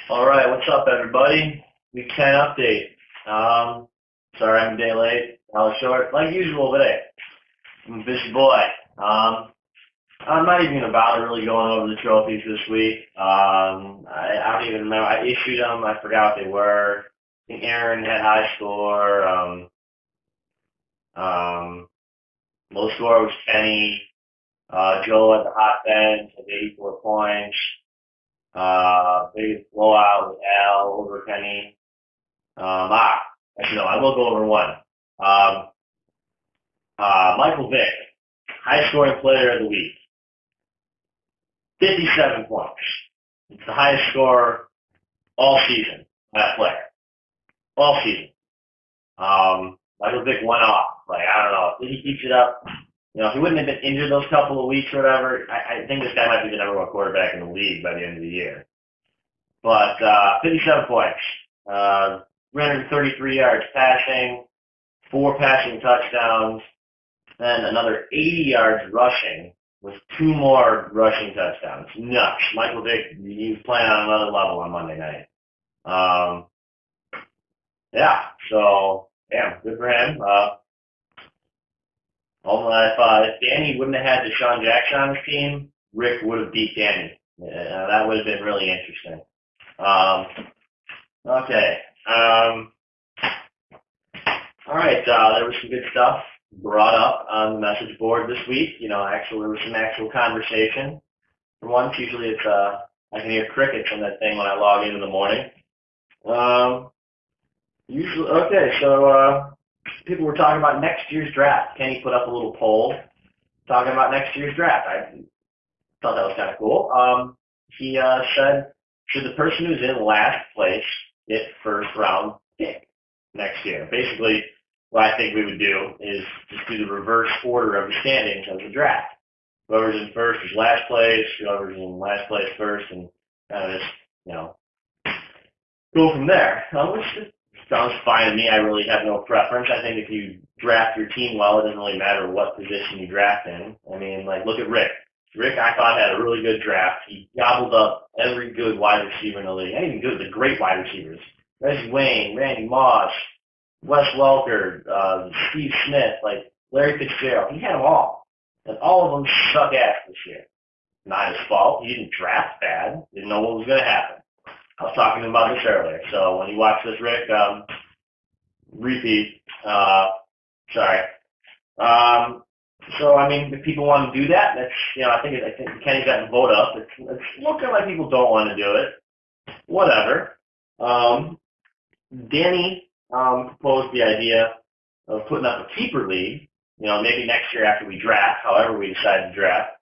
All right, what's up, everybody? Week 10 update. Um, Sorry I'm a day late. I was short, like usual today. I'm a busy boy. Um, I'm not even going to bother really going over the trophies this week. I don't even remember. I issued them. I forgot what they were. I think Aaron had high score. Um, Low score was Kenny. Joe at the hot bench with 84 points. Biggest blowout was Al over Kenny. Actually, no, I will go over one. Um, Michael Vick, high scoring player of the week, 57 points. It's the highest score all season by that player, all season. Michael Vick went off. Like, I don't know, if he keeps it up, if he wouldn't have been injured those couple of weeks or whatever, I think this guy might be the number one quarterback in the league by the end of the year. But 57 points, 333 yards passing, 4 passing touchdowns, then another 80 yards rushing with 2 more rushing touchdowns. Nuts. Michael Vick, he's playing on another level on Monday night. Yeah, so, yeah, good for him. If Danny wouldn't have had Deshaun Jackson on his team, Rick would have beat Danny. That would have been really interesting. Okay. All right, there was some good stuff brought up on the message board this week. There was some actual conversation. For once, usually I can hear crickets on that thing when I log in the morning. People were talking about next year's draft. Kenny put up a little poll talking about next year's draft. I thought that was kind of cool. He said, should the person who's in last place get first round pick next year? Basically, what I think we would do is just do the reverse order of the standings of the draft. Whoever's in first is last place, whoever's in last place first, and kind of just, go from there. Which sounds fine to me. I really have no preference. I think if you draft your team well, it doesn't really matter what position you draft in. I mean, like, look at Rick. Rick, I thought, had a really good draft. He gobbled up every good wide receiver in the league. Not even good, the great wide receivers. Reggie Wayne, Randy Moss, Wes Welker, Steve Smith, like Larry Fitzgerald. He had them all. And all of them suck ass this year. Not his fault. He didn't draft bad. Didn't know what was going to happen. I was talking to him about this earlier. So when you watch this, Rick, repeat. Sorry. If people want to do that, that's, I think Kenny's got the vote up. It's looking like people don't want to do it. Whatever. Danny proposed the idea of putting up a keeper league. Maybe next year after we draft, however we decide to draft,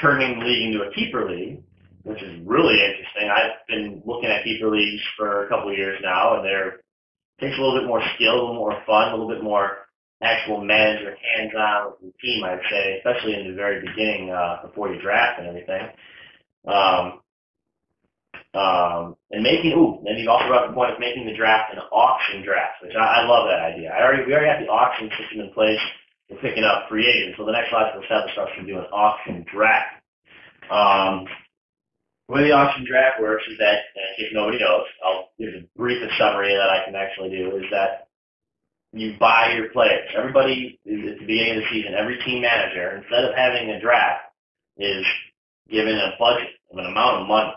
turning the league into a keeper league, which is really interesting. I've been looking at keeper leagues for a couple of years now, and it takes a little bit more skill, a little more fun, a little bit more actual manager hands-on with the team, I'd say, especially in the very beginning before you draft and everything. And you also brought up the point of making the draft an auction draft, which I love that idea. We already have the auction system in place for picking up free agents, so the next logical step is to do an auction draft. The way the auction draft works is that, if nobody knows, I'll give the briefest summary that I can actually do, is that you buy your players. Everybody, at the beginning of the season, every team manager, instead of having a draft, is given a budget of an amount of money.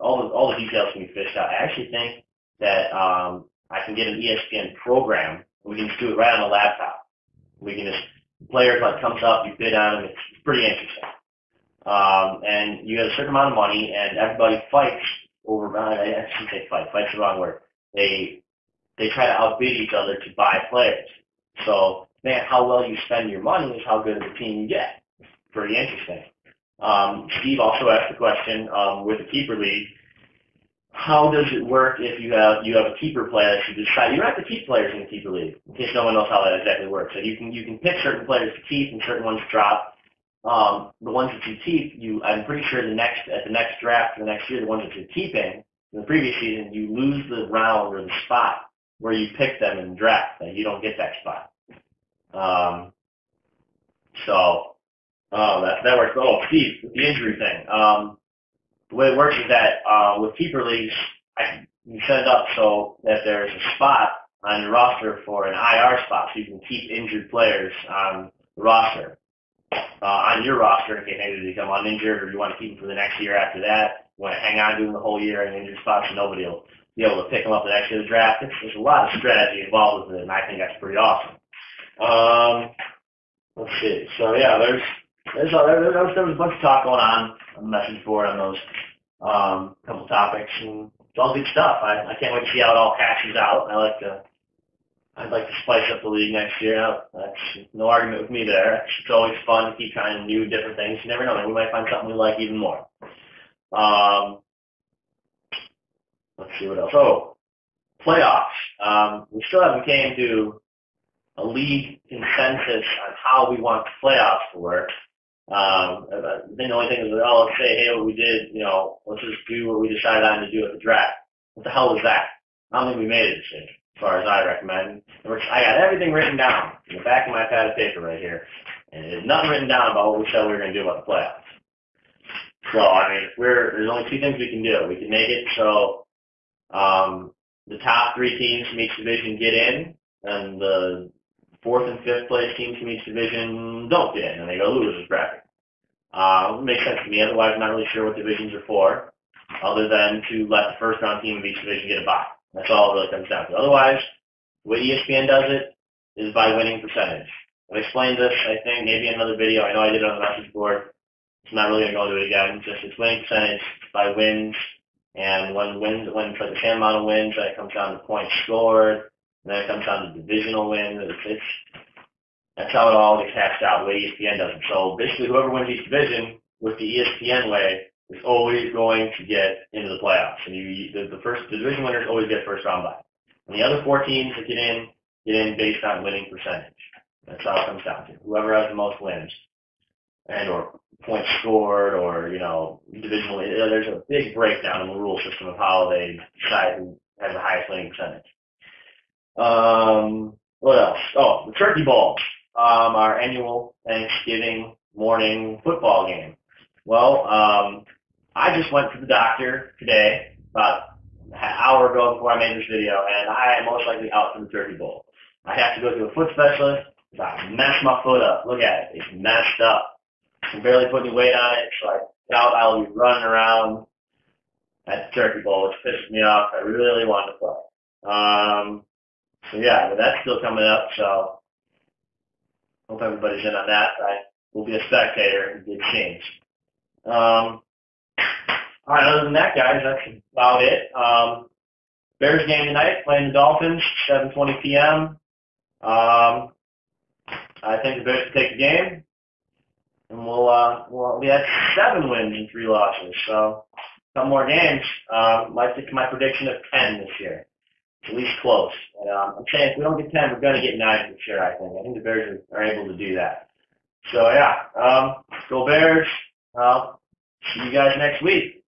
All the details can be fished out. I actually think that I can get an ESPN program. We can just do it right on the laptop. We can just, players like comes up, you bid on them. It's pretty interesting. And you have a certain amount of money, and everybody fights over. I shouldn't say fight. Fight's the wrong word. They try to outbid each other to buy players. So, man, how well you spend your money is how good of a team you get. Pretty interesting. Steve also asked the question with the keeper league. How does it work if you have a keeper player that you decide? You don't have to keep players in the keeper league, in case no one knows how that exactly works. So you can pick certain players to keep and certain ones to drop. The ones that you keep, I'm pretty sure at the next draft for the next year, the ones that you're keeping in the previous season, you lose the round or the spot where you pick them in the draft. You don't get that spot. That works. Oh, Steve, with the injury thing. the way it works is that with keeper leagues, you set it up so that there's a spot on your roster for an IR spot, so you can keep injured players on the roster. On your roster, in case maybe they become uninjured or you want to keep them for the next year after that. You want to hang on to them the whole year in injured spots so nobody will be able to pick them up the next year of the draft. There's a lot of strategy involved with it, and I think that's pretty awesome. Let's see. So, yeah, there was a bunch of talk going on the message board on those couple topics, and it's all good stuff. I can't wait to see how it all hashes out. I'd like to spice up the league next year. That's no argument with me there. It's always fun to keep trying new, different things. You never know. Maybe we might find something we like even more. Let's see what else. Oh, playoffs. We still haven't came to a league consensus on how we want the playoffs to work. The only thing is, let's say, hey, what we did, let's just do what we decided on to do at the draft. What the hell was that? I don't think we made a decision, as far as I recommend. I got everything written down in the back of my pad of paper right here, and there's nothing written down about what we said we were going to do about the playoffs. So, there's only two things we can do. We can make it so the top three teams from each division get in, and the fourth and fifth place teams from each division don't get in, and they go losers bracket. It makes sense to me. Otherwise, I'm not really sure what divisions are for, other than to let the first round team of each division get a bye. That's all it really comes down to. Otherwise, the way ESPN does it is by winning percentage. I've explained this, I think, maybe in another video. I know I did it on the message board. I'm not really going to go into it again. It's winning percentage by wins, and when it's like the same amount of wins, then it comes down to points scored, and then it comes down to divisional wins. That's how it all gets hashed out, the way ESPN does it. So basically, whoever wins each division with the ESPN way is always going to get into the playoffs. And the division winners always get first round bye. And the other four teams that get in based on winning percentage. That's how it comes down to. Whoever has the most wins, or points scored, or divisional. There's a big breakdown in the rule system of how they decide who has the highest winning percentage. What else? Oh, the Turkey Bowl, our annual Thanksgiving morning football game. Well, I just went to the doctor today, about an hour ago before I made this video, and I am most likely out for the Turkey Bowl. I have to go to a foot specialist. I messed my foot up. Look at it. It's messed up. I can barely put any weight on it, so I doubt I'll be running around at the Turkey Bowl, which pisses me off. I really wanted to play. So yeah, but that's still coming up, so hope everybody's in on that. I will be a spectator in big scenes. All right, other than that, guys, that's about it. Bears game tonight, playing the Dolphins, 7:20 p.m. I think the Bears will take the game, and we'll be at 7 wins and 3 losses. So, a couple more games. Might stick to my prediction of 10 this year. At least close. And, I'm saying if we don't get 10, we're going to get 9 for sure, I think. I think the Bears are able to do that. So, yeah, go Bears. See you guys next week.